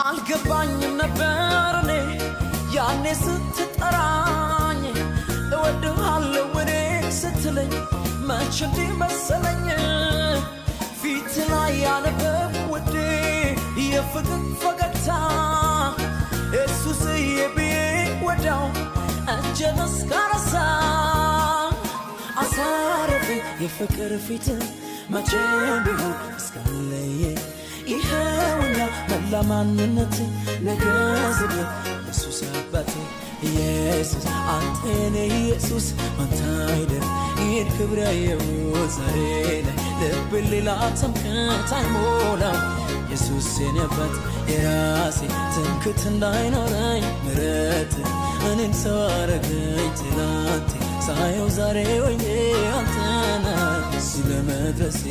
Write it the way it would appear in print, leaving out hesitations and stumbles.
አልገባኝም ነበር እኔ ያኔ ስትጠራኝ እወድሃለሁ እኔ ስትለኝ መች እንዲህ መሰለኝ ፊት ላይ ያነበብ ውዴ የፍቅር ፈገግታ ኢየሱስዬ ብዬ ወዳው እጄን እስካነሳ አሳረፈ የፍቅር ፊት መቼም ቢሆን እስካለየ ይኸውና መላ ማንነት ነገዝብ ኢየሱስ አባቴ ኢየሱስ አንተኔ ኢየሱስ አንተ አይደል ይህን ክብር ያየው ዛሬ ላይ ልብ ሌላ ትምክህት አይሞላም ኢየሱስ የኔ አባት የራሴ ትምክህት እንዳይኖረኝ ምሕረት እኔን ሰው አረገኝ ትላንቴ ሳየው ዛሬ ወይኔ አንተና ስለመድረሴ